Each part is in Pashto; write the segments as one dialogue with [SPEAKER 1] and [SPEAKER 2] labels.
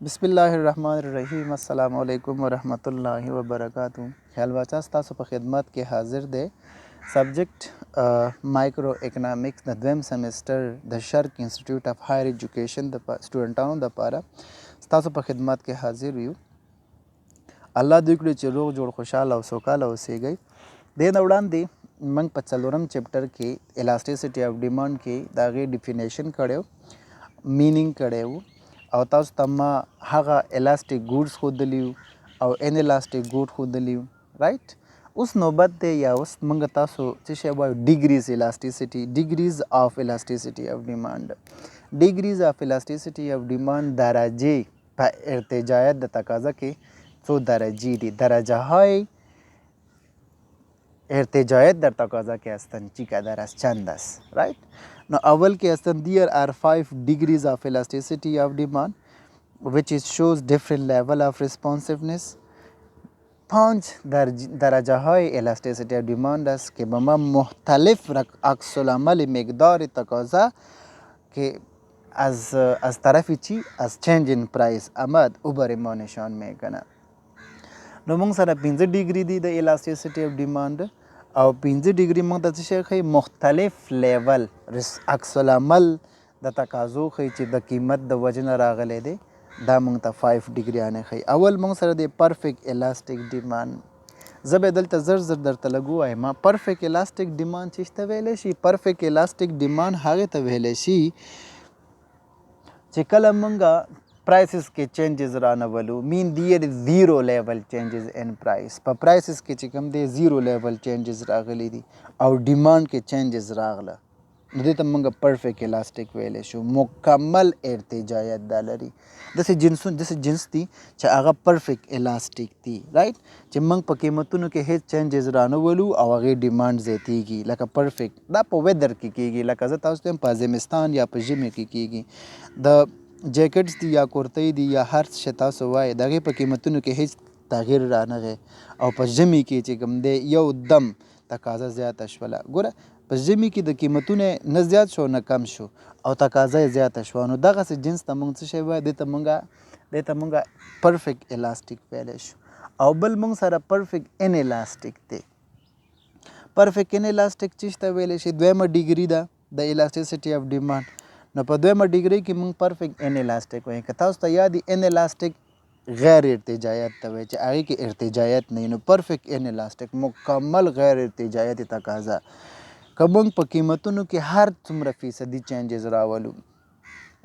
[SPEAKER 1] बिस्मिल्लाहिर्रहमानिर्रहीम अस्सलामु अलैकुम वरहमतुल्लाहि वबरकातुहू। ख्याल बचा तासु पे खिदमत के हाजिर दे सब्जेक्ट माइक्रो इकनॉमिक्स द द्वेम सेमेस्टर द Sharq institute of higher education द स्टूडेंटानों द पारा तासु पे खिदमत के हाजिर यू। अल्लाह दुकड़ी च रोग जोड़ खुशहाल और सोकाल ओसेगई दे दौड़ान दी मंग पचलोरम चैप्टर की इलास्टिसिटी ऑफ डिमांड की दागे डिफिनेशन कड़े मीनिंग कड़े और तास तमा हागा इलास्टिक गुड्स खुद लियो और इन इलास्टिक गुड खुद लियो राइट। उस नौबत दे या उस मंग तासो चिशे वायो degrees of elasticity of demand दराजे पा इर्तिजायत द तकाजा के सो दराजी दी दराजा हाई इर्तिजायत दर तकाजा के अस्तन चिका दरस चंदस राइट। Now, अवल के अस्तन there are 5 degrees of elasticity of demand which is shows different level of responsiveness. 5 दरजा है elasticity of demand अस के बमा मुख्तलिफ अक्सुलमल मकदार तकाजा के as तरफी ची as change in price आमद उबर निशान में कना नो मंग सारा 15 डिग्री दी द इलास्टिसिटी ऑफ डिमांड और 15 डिग्री मंग तचे खै मुख्तलिफ लेवल अक्सुलमल द तकाजो खै ची द कीमत द वजन रागले दे दा मंग ता 5 डिग्री आने खै अवल मंग सारा दे परफेक्ट इलास्टिक डिमांड जब दल तजर दर तलगु है मा परफेक्ट इलास्टिक डिमांड चिश्ता वेले शी परफेक्ट इलास्टिक डिमांड हागे त वेले शी चिकल मंगा prices के changes राना वालू mean there is zero level changes in price पर prices के चिकम दे zero level changes रागली दी और demand के changes रागला नदे तमंगा perfect elastic वेले शो मुकम्मल इर्तिजायत दालरी जैसे जिन्स थी चाहे आगा perfect elastic थी right चिमंग पकीमतुन के हे changes राना वालू और आगे demand जेती की लका perfect दा पर weather की लका ज़ता उसते हम पाज़ेमिस्तान या पजिमे की द जैकेट्स दी या कुर्ते दी या हर शता सवाए दागे पर कीमतों के हिच तगीर राना है और पजमी की चिकम दे यो दम तकाजा ज़्यादा शवाला गोरा पजमी की द कीमतों ने न ज़्यादा शो न कम शो और तकाजा ज़्यादा शवानो दागा से जिन्स तमंग से शेवा दे तमंगा परफेक्ट इलास्टिक पैलेश और बल मंग सारा परफेक्ट इन इलास्टिक थे परफेक्ट इन इलास्टिक चीज़ तवेले शे द्वेम डिग्री दा द इलास्टिसिटी ऑफ डिमांड न पदवेम डिग्री की मंग परफेक्ट इन इलास्टिक वहीं कथा उस तैयारी इन इलास्टिक गैर इर्तिजायत तवे च आगे की इर्तिजायत नहीं नो परफेक्ट इन इलास्टिक मुकम्मल गैर इर्तिजायत तकाजा कबंग पकीमतुन के हर तुमरा फीसदी चेंजेस रावलू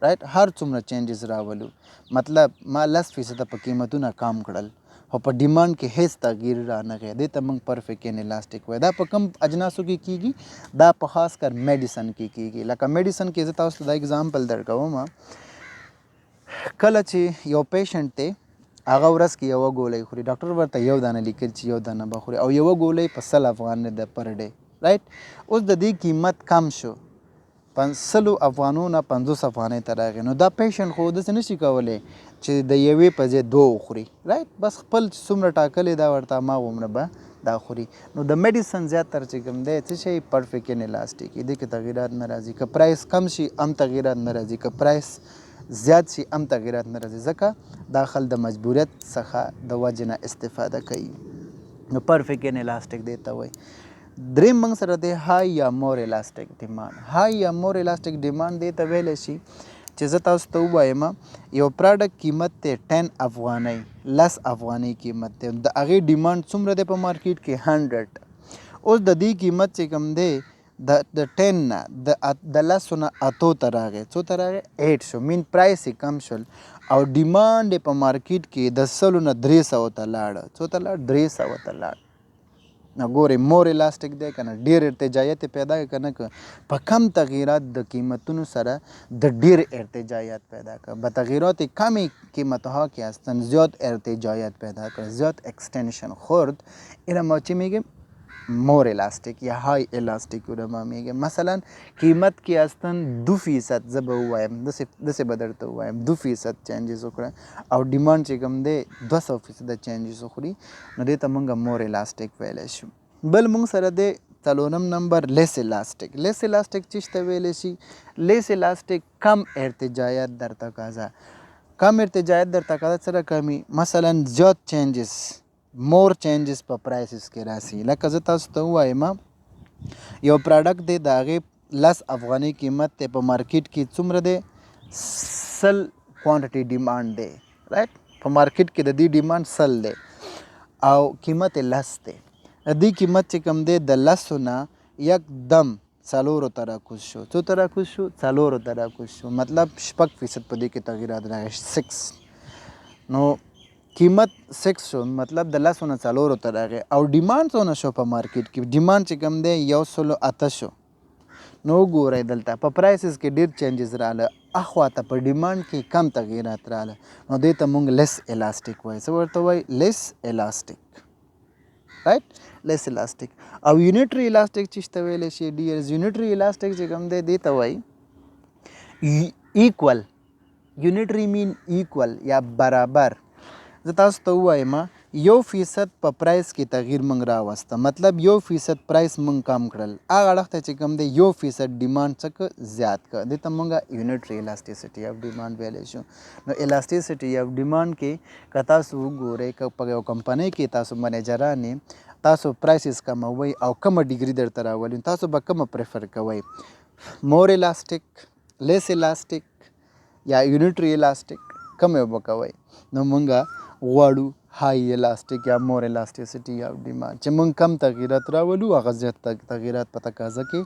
[SPEAKER 1] राइट हर तुमरा चेंजेस रावलू मतलब मा 10% पकीमतुन काम करल और पर डिमांड के हेस तगीर राना गया दे तमंग परफेक्ट इन इलास्टिक वे दा पकम अजनासों की दा खास कर मेडिसिन की लका मेडिसिन के जता उस दा एग्जांपल दर का मा कल ची यो पेशेंट ते आगा वरस की यो गोले खुरी डॉक्टर वर्ता यो दाना लिखल ची यो दाना बखुरी और यो गोले पसल अफगान ने द पर डे राइट उस दी कीमत कम शो 500 अफगानों ना 500 अफगाने तरह के नो दा पेशेंट खुद से नहीं कवले चे द येवे पजे दो खुरी राइट बस पल सुमर टाकले दा वर्ता मा उम्र बा दा खुरी नो द मेडिसिन ज़्यादा चिकम दे से परफेक्ट इन इलास्टिक इधे के तगीरात नाराज़ी का प्राइस कम शी अम तगीरात नाराज़ी का प्राइस ज़्यादा शी अम तगीरात नाराज़ी ज़का दाखल द मजबूरियत सखा द वजना इस्तेफादा कई नो परफेक्ट इन इलास्टिक देता हुआ ड्रीम मंग सर दे हाई या मोर इलास्टिक डिमांड दे तवेले शी चीज़ता उस तो हुआ है मा यो प्रोडक्ट कीमत ते 10 अफगानी लस अफगानी कीमत ते द आगे डिमांड सुमर दे पर मार्केट के 100 उस दी कीमत से कम दे द 10 ना द लस सुना अतो तरह गए 800 मीन प्राइस ही कम शल और डिमांड दे पर मार्केट के 10 ना 300 तलाड़ 300 तलाड़ ना गोरे मोर इलास्टिक दे कना डेर इर्तिजायत पैदा करना क पकम तगीरात द कीमतुन सरा द डेर इर्तिजायत पैदा कर बतगीरात कम कीमत हा के अस्तन ज़्याद इर्तिजायत पैदा कर ज़्याद एक्सटेंशन खुर्द इरा मची में मोर इलास्टिक या हाई इलास्टिक उरमा में मसलन कीमत के अस्तन 2% जब हुआ है दसे बदलता हुआ है 2% चेंजेस होकर और डिमांड से कम दे 200% चेंजेस होखरी न दे तमंगा मोर इलास्टिक वेलेश बल मंग सर दे तलोनम नंबर लेस इलास्टिक चिश्त वेलेशी लेस इलास्टिक कम इर्तिजायत दर तकाजा کم ارتجاعیت در تقاضا سره کمی مثلا زیات چینجز مور چینجز په پرایسز کې راسي. لکه زه تاسو ته ووایم یو پروډکټ دی د هغې 10 افغانۍ قیمت دی په مارکیټ کې څومره دی 100 کوانټیټي ډیمانډ دی رایټ په مارکیټ کې د دې ډیمانډ 100 دی او قیمت یې 10 دی. د دې قیمت چې کوم دی د 10 نه یکدم 4 ته راکوز شو. څو ته راکوز شو 4 ته راکوز شو مطلب 6% په دې کې تغیرات راغی 6 نو قیمت 6 شو مطلب د 10 نه 4 ته راغی او ډیمانډ څونه شو په مارکیټ کې ډیمانډ چې کوم دی 108 شو. نو ګورئ دلته په پرایسز کې ډیر چینجز رااله اخواته په ډیمانډ کې کم تغیرات رااله نو دې ته موږ لیس الاسټیک وایي. څه ورته وایي لیس الاسټیک رایټ لیس الاسټیک. او یونیټري الاسټیک چې ته ویلی شي ډیرز یونیټري الاسټیک چې کوم دی دې ته وایي ایکول. یونیټري مین ایکول یا برابر. زه تاسو ته ووایم 1% په پرایس کې تغییر موږ راوسته مطلب 1% پرایس موږ کم کړل هغه اړخ ته چې کوم دی 1% ډیمانډ څخه زیات کړه دې ته موږ یونیټري الاسټیسټي اف ډیمانډ ویلی شو. نو الاسټیسټي اف ډیمانډ کې که تاسو وګورئ که په یو کمپنۍ کې تاسو منیجران یې تاسو پرایسز کموئ او کومه ډیګري درته راولي تاسو به کومه پریفر کوئ مور الاسټیک لیس الاسټیک یا یونیټري الاسټیک کومه به کوئ. نو موږ غواړو های الاسټیک یا مور الاسټیسټي یا ډیمانډ چې موږ کم تغیرات راولو هغه زیات تغیرات په تقاضا کې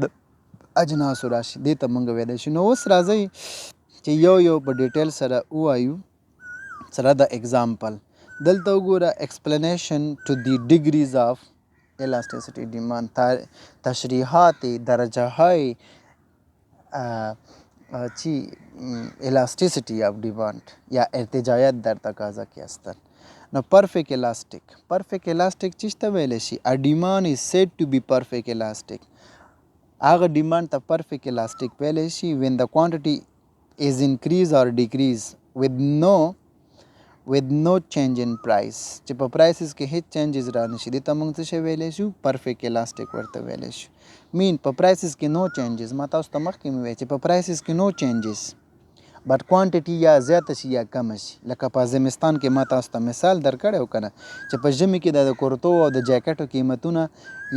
[SPEAKER 1] د اجناسو راشي دې ته موږ ویلی شو. نو اوس راځئ چې یو په ډیټیل سره ووایو سره د اگزامپل. دلته وګوره ایکسپلینیشن ټو دی ډیګریز آف الاسټیسټي ډیمانډ تشریحات درجه های چی elasticity of demand یا ارتجاعیت در تقاضا کې هستن. نو perfect elastic چی ته ویلی شي a demand is said to be perfect elastic. هغه ډیمانډ ته perfect elastic ویلی شي when the quantity is increase or decrease with no change in price چې په پرایسز کې هیڅ چینجز را نشي دې ته موږ څه شی ویلی شو perfect elastic ورته ویلی شو. مین په پرایسز کې نو چینجز ما تاسو ته مخکې مې ویل چې په پرایسز کې نو چینجز بټ کوانټیټي یا زیاته شي یا کمه شي. لکه په زمستان کې ما تاسو ته مثال درکړی و که نه چې په ژمي کې د کورتو او د جاکټو قیمتونه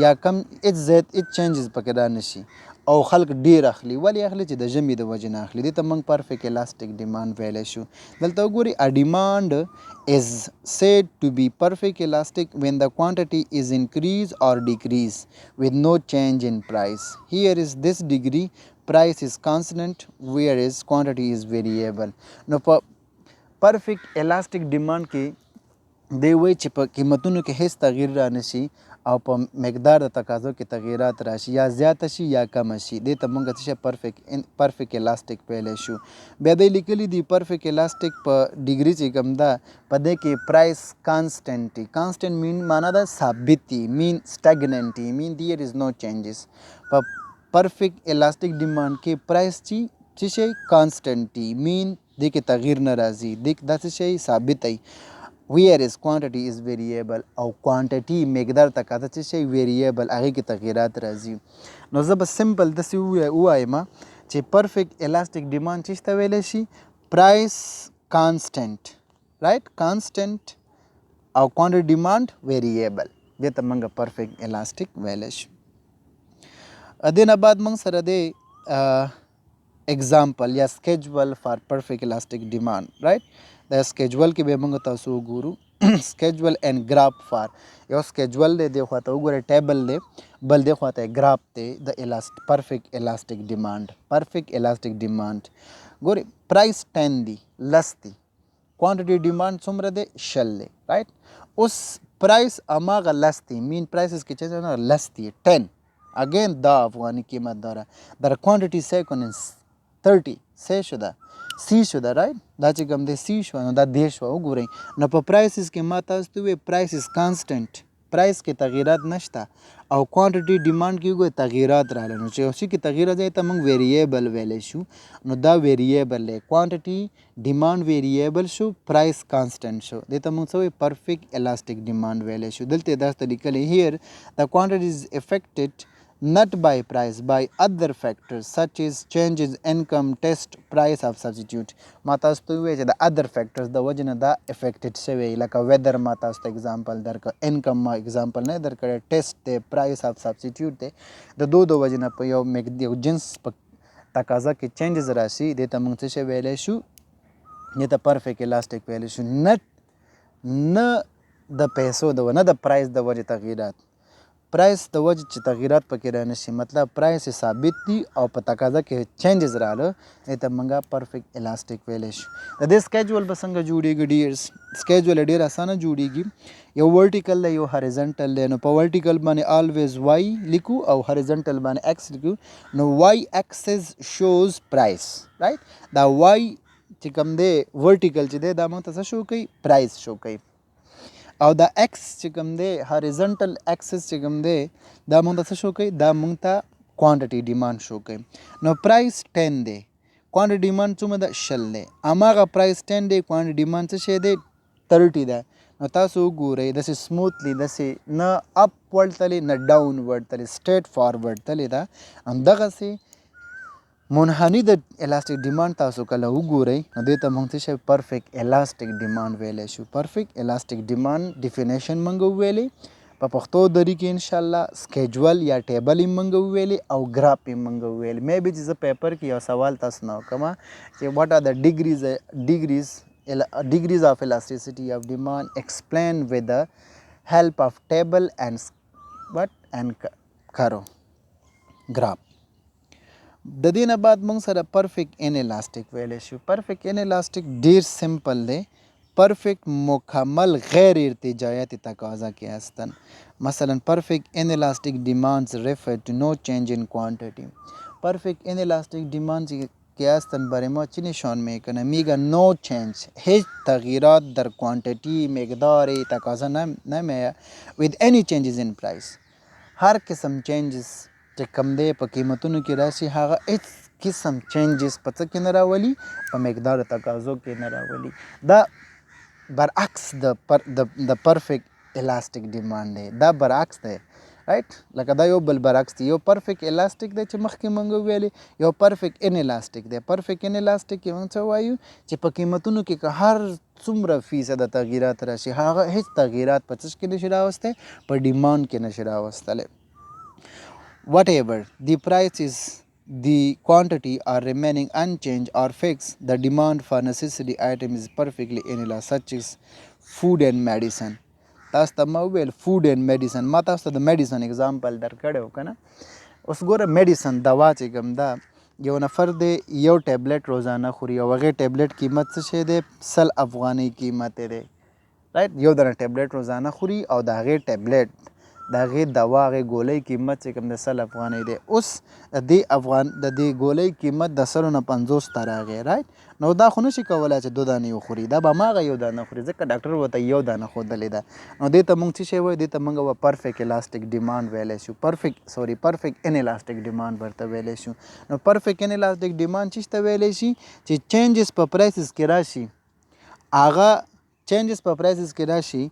[SPEAKER 1] یا کم هیڅ زیات هیڅ چینجز پکې را نشي او خلک ډیر اخلي. ولې اخلي چې د ژمي د وجې نه اخلي دې ته موږ perfect elastic demand ویلی شو. دلته وګورئ a demand is said to be perfect elastic when the quantity is increase or decrease with no change in price. Here is this degree price is constant whereas quantity is variable. نو په perfect elastic demand کې دی وایي چې په قیمتونو کې هیڅ تغییر را نشي او په مقدار د تقاضو کې تغیرات راشي یا زیاته شي یا کمه شي دې ته موږ څه شی perfect elastic ویلی شو. بیا دی لیکلي دي perfect elastic په ډیګري چې کوم ده په دې کې پرایس کانسټنټ دی. کانسټنټ مین معنا ده ثابت دی مین stagnant دی مین there is no changes. په perfect elastic demand کې پرایس چې شی کانسټنټ دی مین دې کې تغییر نه راځي دا څه شی ثابت دی. whereas quantity is variable او quantity مقدار تقاضا څه شی variable هغې کې تغیرات راځي. نو زه به سمپل داسې ووایم چې perfect elastic demand چې ته ویلی شي price constant right constant او quantity demand variable دې ته موږ perfect elastic ویلی شو. دې نه بعد موږ سره دی example یا schedule for perfect elastic demand right. د سکیجول کې به موږ تاسو وګورو سکیجول اینډ ګراف فار یو سکیجول دی دې خواته وګورئ ټیبل دی بل دې خواته ګراف دی د perfect elastic demand ګورئ پرایس 10 دی 10 دی کوانټیټي ډیمانډ څومره دی 10 دی رایټ. اوس پرایس هماغه 10 دی مین پرایسز کې چې 10 دی 10 اگین دا افغاني قیمت داره در کوانټیټي سی کنن 30 سی شده سی شده رایټ دا چې کوم دی سی شو نو دا دی شو وګورئ. نو په پرایسز کې ما تاسو ته وویل پرایس از کانسټنټ پرایس کې تغیرات نشته او کوانټیټي ډیمانډ کې وګورئ تغیرات راغله نو چې یو شي کې تغیر راځي ته موږ ویریبل ویلی شو. نو دا ویریبل دی کوانټیټي ډیمانډ ویریبل شو پرایس کانسټنټ شو دې ته موږ څه وایو perfect elastic demand ویلی شو. دلته داسې لیکلی here the quantity is affected not by price, by other factors such as changes income, test, price of substitute. ما تاسو ته وایي چې د other factors د وجې نه دا affected شوی لکه weather ما تاسو ته example درکړه، income ما example نه درکړی، test دی، price of substitute دی، د دو د وجې نه په یو جنس په تقاضا کې changes راشي دې ته موږ څه شی ویلی شو، دې ته perfect elastic ویلی شو. نه د پیسو نه د پرایس د وجې تغییرات، پرایس د وجې چې تغییرات پکې رانشي، مطلب پرایس ثابت دي او په تقاضا کې چینجز راغله، دې ته موږ پرفیکټ الاستیک ویلی شو. د دې سکیجول به څنګه جوړیږي؟ ډیر سکیجول ډیر اسانه جوړیږي. یو ورټیکل دی، یو هاریزنټل دی. نو په ورټیکل باندې آلویز واي لیکو او هاریزنټل باندې ایکس لیکو. نو واي ایکسس شوز پرایس، رائټ. دا واي چې کوم دی ورټیکل چې دی دا موږ ته څه شو کوي؟ پرایس شو کوي. او دا ایکس چې کوم دی هاریزنټل ایکسس چې کوم دی دا مونږ ته څه شو کوي؟ دا مونږ ته کوانټیټي ډیمانډ شو کوي. نو پرایس 10 دی، کوانټیټي ډیمانډ څومره ده؟ 10 دی. هماغه پرایس 10 دی، کوانټیټي ډیمانډ څه شی دی؟ 30 ده. نو تاسو وګورئ داسې سموتلی داسې نه اپ ورډ تللی نه ډاون ورډ تللی، سټریټ فارورډ تللی ده. همدغسې منحني د الاستیک ډیمانډ تاسو کله وګورئ نو دې ته موږ څه شی پرفیکټ الاستیک ډیمانډ ویلی شو. پرفیکټ الاستیک ډیمانډ ډیفینیشن موږ وویلی په پښتو دري کې انشاءالله، سکیجول یا ټیبل یې موږ وویلی او ګراف یې موږ وویلی. مې بي چې زه پیپر کې یو سوال تاسو نه وکړم چې واټ آر د degrees of elasticity of demand explained with the help of table and graph. د دې نه بعد موږ سره پرفیکټ ان الاستیک ویلی شو. پرفیکټ ان الاستیک ډیر سمپل دی. پرفیکٹ مکمل غیر ارتجاعیت تقاضا کے هستن. مثلا perfect inelastic demands refer to no change in quantity. perfect inelastic demands کے هستن برای ما چی نشان میکنه؟ میگه no change، هیچ تغییرات در کوانتیتی مقدار تقاضا نمیه with any changes in price. هر قسم چینجز چې کم دی په قیمتونو کې راشي هغه هیڅ قسم چینجز په څه کې نه راولي؟ په مقدار تقاضو کې نه راولي. دا برعکس د پرفیکټ الاستیک ډیمانډ دی. دا برعکس دی، رائټ. لکه دا یو بل برعکس دی. یو پرفیکټ الاستیک دی چې مخکې موږ ویلي، یو پرفیکټ ان الاستیک دی. پرفیکټ ان الاستیک کې موږ څه وایو چې په قیمتونو کې که هر څومره فیصده تغییرات راشي هغه هیڅ تغییرات په څه کې نشي راوستی؟ په ډیمانډ کې نشي راوستلی. whatever the price is, the quantity are remaining unchanged or fixed, the demand for necessary item is perfectly inelastic, such as food and medicine. تاسو ته ما وویل فود اینډ میډیسن، ما تاسو ته د میډیسن اگزامپل درکړی و که نه. اوس ګوره میډیسن دوا چې کوم ده، یو نفر دی یو ټیبلټ روزانه خوري او هغې ټیبلټ قیمت څه شی دی؟ 100 افغانۍ قیمت دی، رایټ. یو دانه ټیبلټ روزانه خوري او د هغې ټیبلټ د هغې دوا هغې ګولۍ قیمت چې کوم د 100 افغانۍ دی. اوس د دې ګولۍ قیمت د 100 نه 50 ته راغی، رایټ. نو دا خو نشي کولی چې 2 دانې وخوري، دا به هماغه یو دانه خوري ځکه ډاکټر ورته یو دانه ښودلې ده. نو دې ته موږ څه شی وایو؟ دې ته موږ پرفیکټ الاستیک ډیمانډ ویلی شو. پرفیکټ ان الاستیک ډیمانډ ورته ویلی شو. نو پرفیکټ ان الاستیک ډیمانډ چې ته ویلی شي چې چینجز په پرایسز کې راشي، هغه چینجز په پرایسز کې راشي،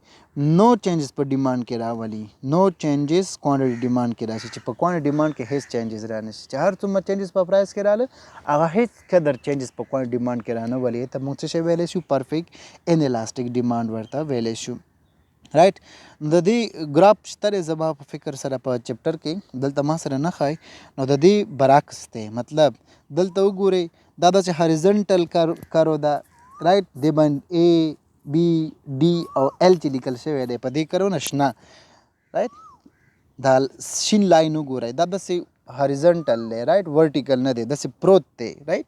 [SPEAKER 1] نو چینجز په ډیمانډ کې راولي. نو چینجز کوانټیټي ډیمانډ کې راشي چې په کوانټیټي ډیمانډ کې هیڅ چینجز را نشي. چې هر څومره چینجز په پرایس کې راغله هغه هیڅ قدر چینجز په کوانټیټي ډیمانډ کې رانه ولي. ته موږ څه شی ویلی شو؟ پرفیکټ ان الاستیک ډیمانډ ورته ویلی شو، رایټ. د دې ګراف شته دی زما په فکر سره په چپټر کې، دلته ما سره نه ښایي. نو د دې برعکس دی، مطلب دلته وګورئ دا داسې هاریزنټل کرو ده، رایټ. دې باندې A B D او L چې لیکل شوی دی په دې کرو نه شنه، رایټ. دا شین لاین وګورئ دا داسې هاریزنټل دی، رایټ، ورټیکل نه دی، داسې پروت دی، رایټ.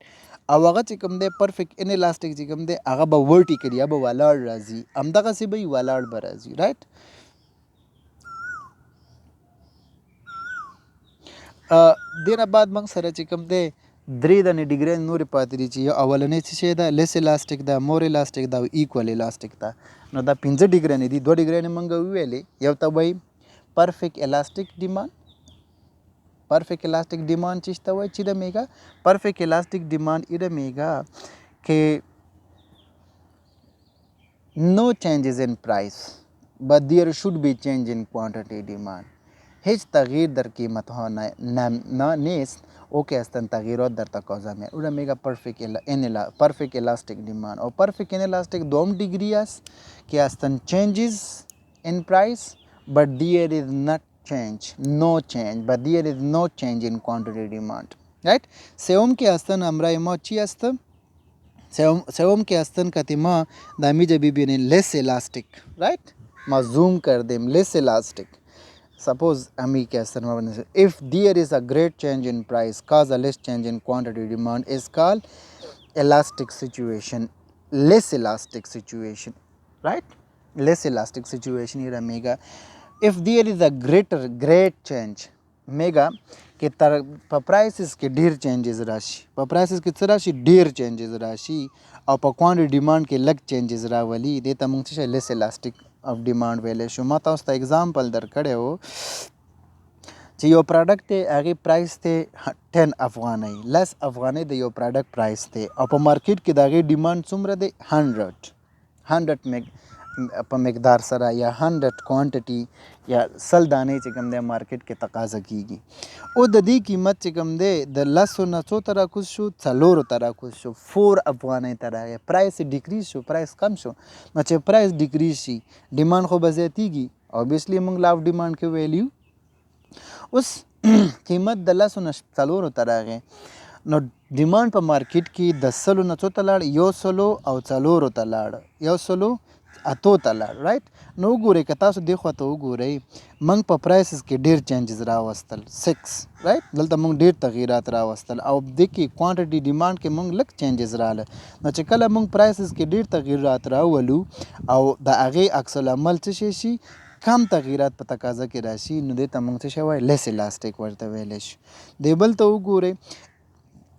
[SPEAKER 1] او هغه چې کوم دی پرفیکټ ان الاستیک چې کوم دی هغه به ورټیکل یا به ولاړ راځي، همدغسې به یې ولاړ به راځي، رایټ. دې نه بعد موږ سره چې کوم دی 3 دانې ډیګرۍ نورې پاتې دي چې یو اولنۍ څه شی ده؟ لیس الاستیک ده، مور الاستیک ده او ایکول الاستیک ده. نو دا 5 ډیګرۍ دي. 2 ډیګرۍ موږ وویلې، یو ته وایي پرفیکټ الاستیک ډیمانډ. پرفیکٹ elastic demand چیشتا हुआ چی رمیگا؟ perfect elastic demand ای رمیگا کہ no changes in price but there should be change in quantity demand. هیچ تغییر در قیمت ها نیست. اوکی هستن تغییرات در تقاضا می اون میگه پرفکت الاستیک دیماند. و پرفکت الاستیک دوم دیگری است که هستن changes in price but there is not no change but there is no change in quantity demand, right. سوم که هستن امرای ما چی است؟ سوم که هستن کتی ما دامیجا ببینین less elastic, right. ما زوم کردیم less elastic. Suppose हमें क्या करना, if there is a great change in price cause a less change in quantity demand is called elastic situation, less elastic situation, right. Less elastic situation here mega. If there is a great change mega कि तर prices के ढेर changes राशि prices के राशि ढेर changes राशि और quantity demand के लग changes रावली देता मुझे less elastic of demand वेले शो माता उसका एग्जाम्पल दर कड़े हो چې یو پروډکټ ته هغه پرایس ته 10 افغانۍ لس افغانۍ د یو پروډکټ پرایس ته او په مارکیټ کې د هغې ډیمانډ څومره دی 100 په مقدار سره یا 100 کوانټیټي یا 100 دانې چې کوم دی مارکیټ کې تقاضا کیږي او د دې قیمت چې کوم دی د لسو نه څو ته راکوز شو 4 ته راکوز شو 4 افغانۍ ته راغی پرایس ډیکریز شو پرایس کم شو نو چې پرایس ډیکریز شي ډیمانډ خو به زیاتیږي اوبویسلی موږ لاف ډیمانډ کې ویلیو اوس قیمت د لسو نه 4 ته راغی نو ډیمانډ په مارکیټ کې د 100 نه څو ته لاړ 100 او 4 ته لاړ 100 اتو ته لاړ رایټ نو وګورئ که تاسو دې خوا ته وګورئ موږ په پرایسز کې ډېر چینجز راوستل 6 رایټ دلته موږ ډېر تغییرات راوستل او دې کې کوانټیټي ډیمانډ کې موږ لږ چینجز رااله نو چې کله موږ پرایسز کې ډېر تغییرات راولو او د هغې عکس العمل څه شي کم تغییرات په تقاضا کې راشي نو دې ته موږ څه شی وایو لیس الاستیک ورته ویلی شي. دې بل ته وګورئ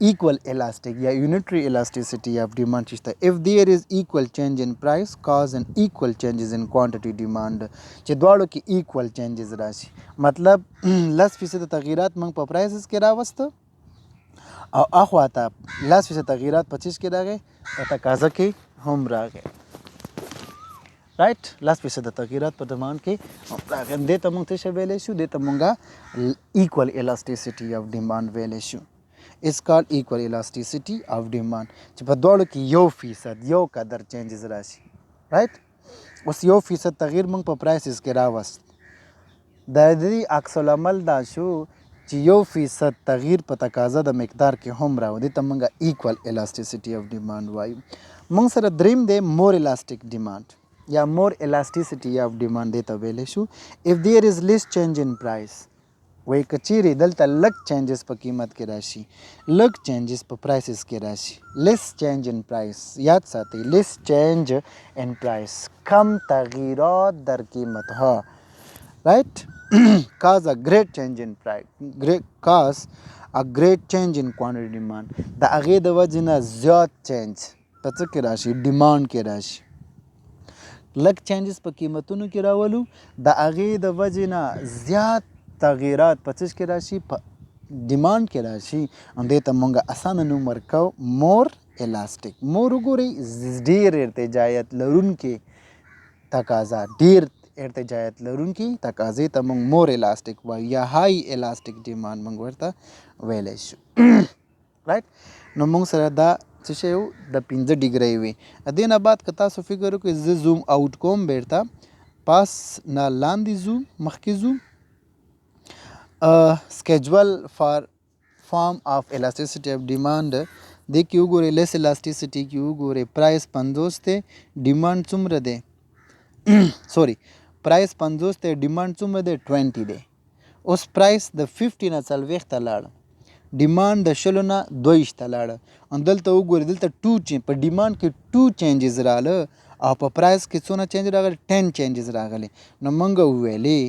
[SPEAKER 1] equal elastic یا unitary elasticity of demand شته. If there is equal change in price cause an equal changes in quantity demand چې دواړو کې equal changes راشي مطلب 10% تغییرات موږ په پرایسز کې راوسته او اخواته 10% تغییرات په چیز کې راغی په تقاضا کې هم راغی رایټ 10% تغییرات په ډیمانډ کې راغی دې ته موږ څه شی ویلی شو دې ته موږ equal elasticity of demand ویلی شو. It's called equal elasticity of demand چې په دواړو کې 1% یو قدر چینجز راشي رایټ اوس 1% تغییر موږ په پرایسز کې راوست د دې عکس العمل دا شو چې 1% تغییر په تقاضا د مقدار کې هم راو دې ته موږ equal elasticity of demand وایو. موږ سره دریم دی more elastic demand یا more elasticity of demand دې ته ویلی شو. if there is less change in price وایي که چیرې دلته لږ چینجز په قیمت کې راشي لږ چینجز په پرایسز کې راشي less change in price یاد ساتئ less change in price کم تغییرات در قیمت ها right cause a great change in price cause a great change in quantity demand د هغې د وجې نه زیات چینج په څه کې راشي ډیمانډ کې راشي لږ چینجز په قیمتونو کې راولو د هغې د وجې نه زیات تغییرات په څه کې راشي په ډیمانډ کې راشي دې ته موږ اسانه نوم ورکو مور الاستیک. مور وګورئ ډېر ارتجاعیت لرونکې تقاضا ډېر ارتجاعیت لرونکې تقاضې ته موږ مور الاستیک وایو یا های الاستیک ډیمانډ موږ ورته ویلی شو رایټ نو موږ سره دا څه شی و د 15 ډیګرۍ وي. دې نه بعد که تاسو فکر وکړئ زه زوم آوټ کوم بیرته پاس نه لاندې ځو مخکې ځو schedule for form of elasticity of demand دې کې وګورئ less elasticity کې وګورئ پرایس 50 دی ډیمانډ څومره دی سوري پرایس 50 دی ډیمانډ څومره دی 20 دی. اوس پرایس د 50 نه 40 ته لاړ ډیمانډ د 20 نه 22 ته لاړ ان دلته وګورئ دلته 2 په ډیمانډ کې 2 چینجز رااله او په پرایس کې څونه چینج راغلی 10 چینجز راغلی نو موږ وویلی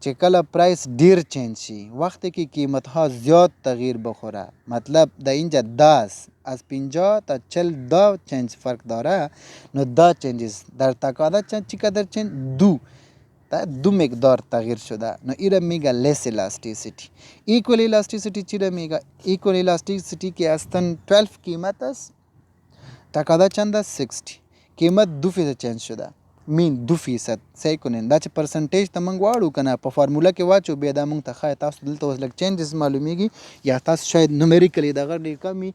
[SPEAKER 1] چې کله پرایس ډیر چینج شي وقتی کې قیمت ها زیاد تغییر بخوره مطلب در اینجا 10 از 50 تا 40 دا چینج فرق داره نو دا چینجز در تقاضا چقدر چینج دو مقدار تغییر شده نو ایره میگه less elasticity. equal elasticity چی را میگه equal elasticity که هستن 12 قیمت است تقاضا چند است 60 قیمت 2% چینج شده مین 2% صحیح کنین دا چې پرسنټیج ته موږ واړو که نه په فارموله کې واچو بیا دا موږ ته ښایي تاسو دلته اوس لږ چینجز معلومیږي یا تاسو شاید نومیریکلی دغه ډېر کمې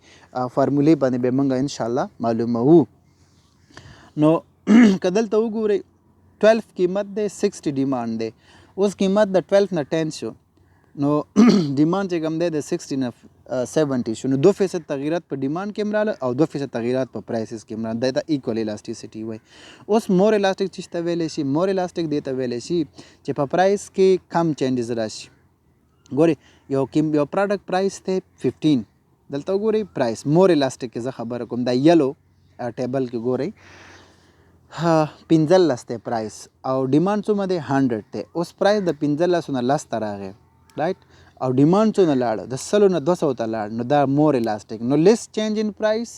[SPEAKER 1] فارمولې باندې بیا موږ انشاءالله معلوموو. نو که دلته وګورئ 12 قیمت دی 60 ډیمانډ دی. اوس قیمت د 12 نه 10 شو نو ډیمانډ چې کوم دی د 60 نه 70 شو نو 2% تغیرات په ډیمانډ کې هم راغله او 2% تغیرات په پرایسز کې هم راغله. دا ایکوال الاسټیسټي وایي. اوس مور الاسټیک څه ته ویلی شي؟ مور الاسټیک دې ته ویلی شي چې په پرایس کې کم چینجز راشي. ګورئ یو پروډکټ پرایس دی 15 دلته وګورئ پرایس مور الاسټیک کې زه خبره کوم دا یلو ټیبل کې ګورئ 15 دی پرایس او ډیمانډ څومره دی 100 دی. اوس پرایس د 15 نه 10 ته راغی رایټ او ډیمانډ څونه لاړه د 100 نه 200 ته لاړ نو دا مور الاسټیک. نو لیس چینج ان پرایس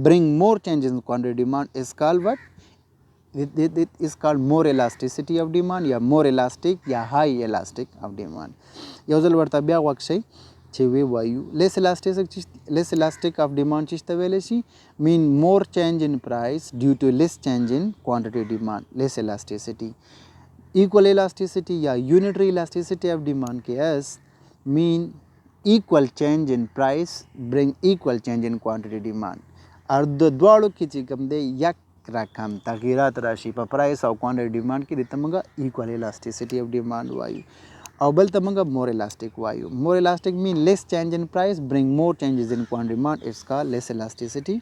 [SPEAKER 1] برینګ مور چینج ان کوانټیټي ډیمانډ از کالډ وټ it is called more elasticity of demand یا more elastic یا high elastic of demand. یو ځل ورته بیا غوږ شئ چې وی وایو less elastic of demand چې ته ویلی شي mean more change in price due to less change in quantity demand less elasticity. equal elasticity یا unitary elasticity of demand کې as mean equal change in price bring equal change in quantity demand. اور د دواړو کې چې کوم دی یک رقم تغییرات راشي په پرایس او کوانټیټي ډیمانډ کې دې ته موږ ایکوال الاسټیسټي اف ډیمانډ وایو او بل ته موږ مور الاسټیک وایو. مور الاسټیک مین لیس چینج ان پرایس برینګ مور چینجز ان کوانټیټي ډیمانډ اټس کال لیس الاسټیسټي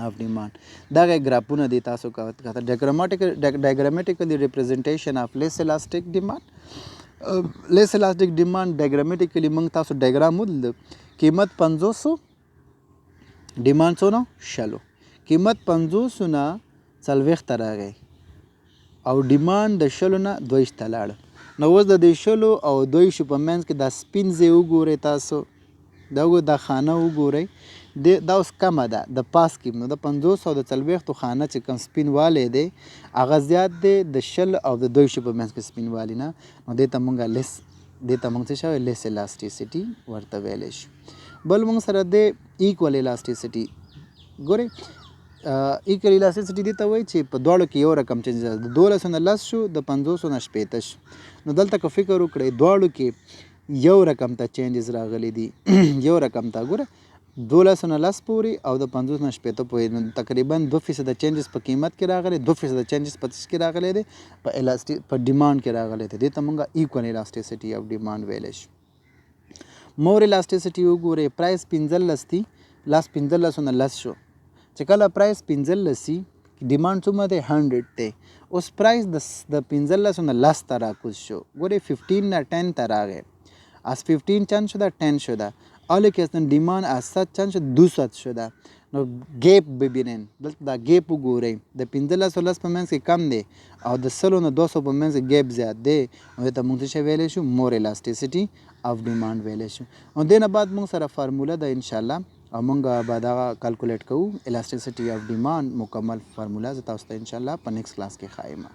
[SPEAKER 1] اف ډیمانډ. دغه ګرافونه دي تاسو کاته ډایګرامټیکلی ریپرزنټیشن اف لیس الاسټیک ډیمانډ. لیس الاسټیک ډیمانډ ډایګرامټیکلی موږ تاسو ډایګرام ولید قیمت 500 ډیمانډ څونه شلو قیمت 500 نه 40 ته راغی او ډیمانډ د شلو نه 20 ته لاړ. نو اوس د دې شلو او 20 په منځ کې دا سپین ځای وګورئ تاسو دا خانه وګورئ دا اوس کمه ده د پاس کې نو د 500 او د 40 خانه چې کوم سپین والی دی هغه زیات دی د شل او د 20 په منځ کې سپین والی نه نو دې ته موږ څه شوی لیس الاسټیسټي ورته ویلی شو. بل موږ سره د ایکوال الاسټیسټي ګورئ ایکوال الاسټیسټي دې ته وایي چې په دواړو کې یو رقم چینج د 1200 نه 10 شو د 500 نه 15 شو. نو دلته که فکر وکړئ دواړو کې یو رقم ته چینجز راغلی دي یو رقم ته ګوره 1200 نه 10 پورې او د 500 نه 15 پورې نو تقریبا 2% چینجز په قیمت کې راغلی 2% چینجز په څه کې راغلی دی په ډیمانډ کې راغلی دی. دې ته موږ ایکوال الاسټیسټي اف ډیمانډ ویلی شو. مور الاسټیسټي وګورئ پرایس 15 دی لاس 15 نه 10 شو چې کله پرایس 15 سي ډیمانډ څومره دی 100 دی. اوس پرایس د 15 نه 10 ته راکوز شو ګورئ 15 نه 10 ته راغی از 15 چند شده 10 شده حالا که اصلا دیمان از 100 چند شد 200 شده. نو گیپ ببینین دلته دا گیپ وګورئ د 15 په منځ کې کم دی او د 100 نه 200 په منځ کې گیپ زیات دی نو ته موږ څه ویلی شو مور الاسټیسټي اف ډیمانډ ویلی شو. او دې نه بعد موږ سره فارموله ده انشاءالله او موږ به دغه کلکولیټ کوو الاسټیسټي اف ډیمانډ مکمل فارموله زه تاسو ته انشاءالله په نیکسټ کلاس کې ښایم.